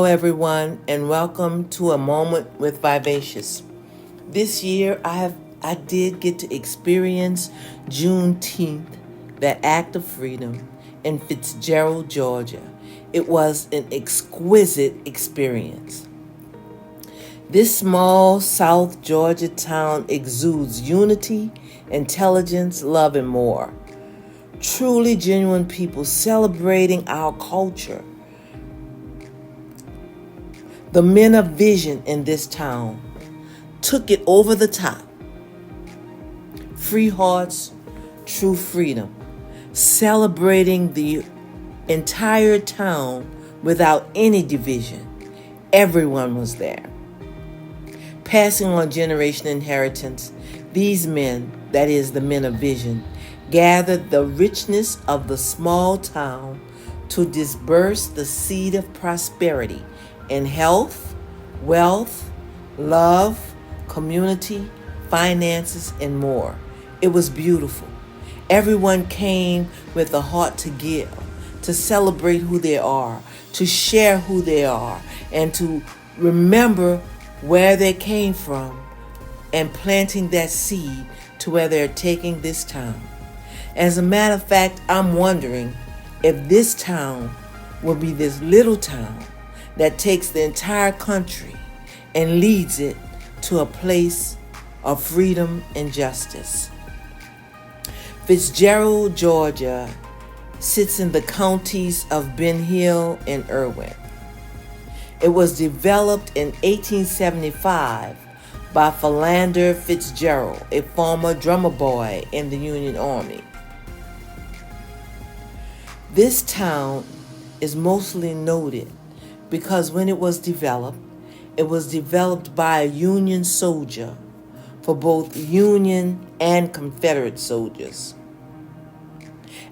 Hello, everyone, and welcome to A Moment with Vivacious. This year, I did get to experience Juneteenth, that act of freedom, in Fitzgerald, Georgia. It was an exquisite experience. This small South Georgia town exudes unity, intelligence, love, and more. Truly genuine people celebrating our culture. The men of vision in this town took it over the top. Free hearts, true freedom. Celebrating the entire town without any division. Everyone was there. Passing on generation inheritance, these men, that is the men of vision, gathered the richness of the small town to disperse the seed of prosperity in health, wealth, love, community, finances, and more. It was beautiful. Everyone came with a heart to give, to celebrate who they are, to share who they are, and to remember where they came from and planting that seed to where they're taking this town. As a matter of fact, I'm wondering if this town will be this little town that takes the entire country and leads it to a place of freedom and justice. Fitzgerald, Georgia, sits in the counties of Ben Hill and Irwin. It was developed in 1875 by Philander Fitzgerald, a former drummer boy in the Union Army. This town is mostly noted because when it was developed by a Union soldier for both Union and Confederate soldiers.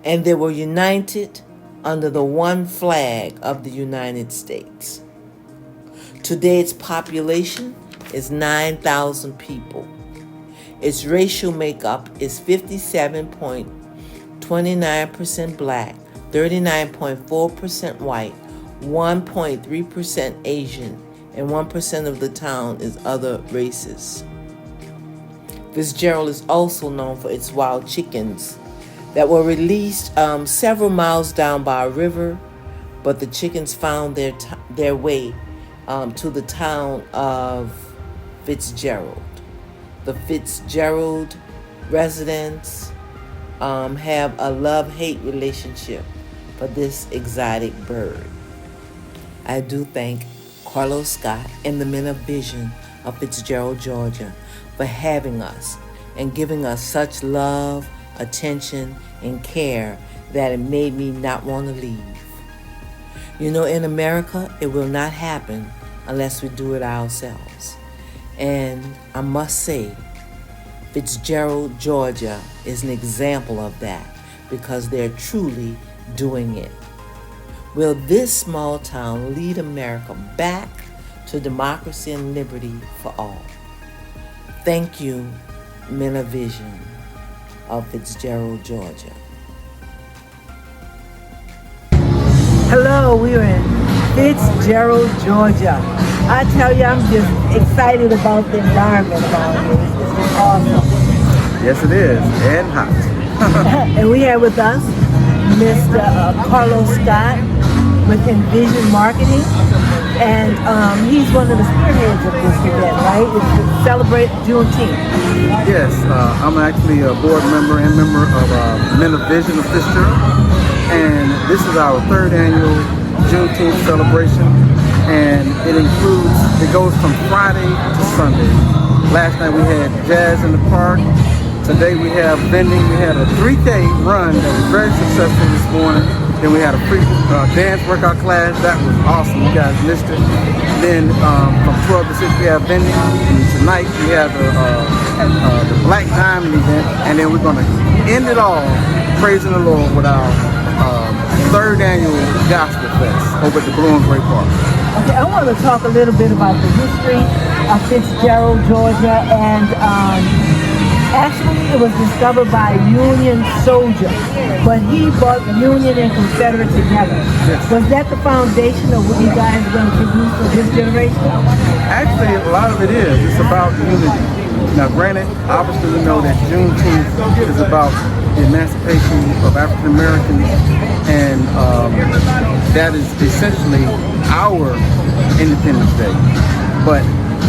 And they were united under the one flag of the United States. Today its population is 9,000 people. Its racial makeup is 57.29% black, 39.4% white, 1.3% Asian, and 1% of the town is other races. Fitzgerald is also known for its wild chickens that were released several miles down by a river, but the chickens found their way to the town of Fitzgerald. The Fitzgerald residents have a love-hate relationship for this exotic bird. I do thank Carlos Scott and the Men of Vision of Fitzgerald, Georgia, for having us and giving us such love, attention, and care that it made me not want to leave. You know, in America, it will not happen unless we do it ourselves. And I must say, Fitzgerald, Georgia is an example of that because they're truly doing it. Will this small town lead America back to democracy and liberty for all? Thank you, Men of Vision of Fitzgerald, Georgia. Hello, we're in Fitzgerald, Georgia. I tell you, I'm just excited about the environment around here. It's been awesome. Yes, it is, and hot. And we have with us Mr. Carlos Scott with Envision Marketing, and he's one of the spearheads of this event, right? It's to celebrate Juneteenth. Yes, I'm actually a board member and member of Men of Vision of Fitzgerald, and this is our third annual Juneteenth celebration, and it goes from Friday to Sunday. Last night we had jazz in the park. Today we have vending. We had a 3K run that was very successful this morning. Then we had a free dance workout class. That was awesome. You guys missed it. Then from 12 to 6 we have vending. And tonight we have the Black Diamond event. And then we're going to end it all praising the Lord with our third annual Gospel Fest over at the Blue and Gray Park. Okay, I want to talk a little bit about the history of Fitzgerald, Georgia, and Actually, it was discovered by a Union soldier, but he brought Union and Confederate together. Yes. Was that the foundation of what you guys are going to produce for this generation? Actually, a lot of it is. It's about unity. Now, granted, obviously we know that Juneteenth is about the emancipation of African Americans, and that is essentially our Independence Day. But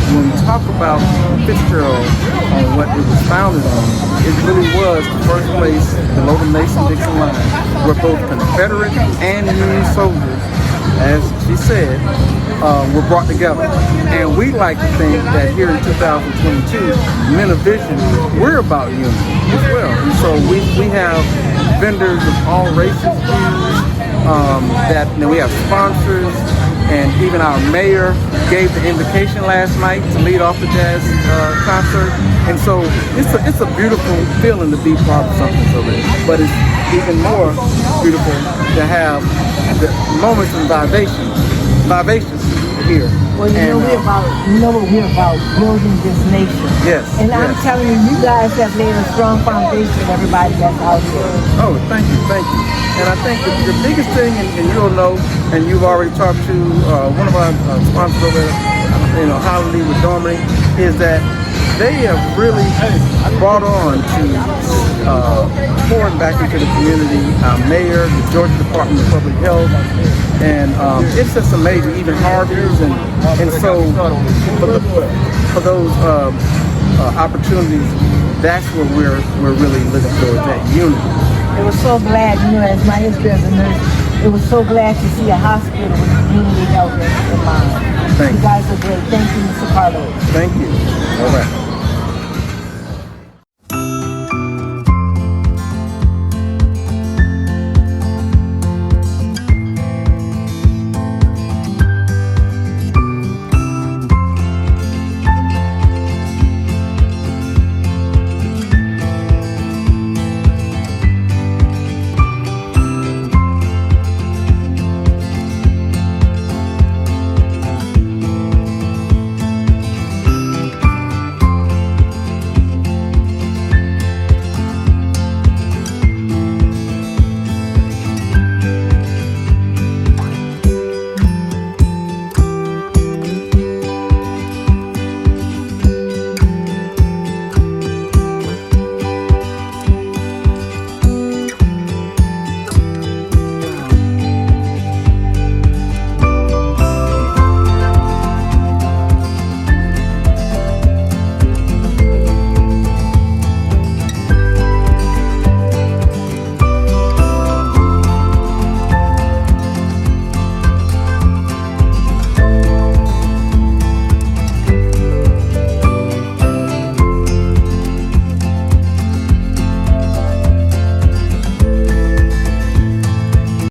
when we talk about Fitzgerald on what it was founded on, it really was the first place below the Mason-Dixon line where both Confederate and Union soldiers, as she said, were brought together. And we like to think that here in 2022, Men of Vision, we're about unity as well. And so we have vendors of all races, views, that we have sponsors, and even our mayor gave the invocation last night to lead off the jazz concert. And so it's a beautiful feeling to be part of something so rich. But it's even more beautiful to have the moments of Vivacious here. Well, you know what we're about, building this nation. Yes. And I'm telling you, you guys have laid a strong foundation, everybody that's out here. Oh, thank you. And I think the biggest thing, and you'll know, and you've already talked to one of our sponsors over there, Holiday with Dormany, is that they have really brought on to pouring back into the community. Our mayor, the Georgia Department of Public Health, and it's just amazing. Even Harvey's, and so for those opportunities, that's what we're really looking forward to, that unity. It was so glad, as my history as a nurse, it was so glad to see a hospital with community health in mind. Thank you. You guys are great. Thank you, Mr. Carlos. Thank you. All right.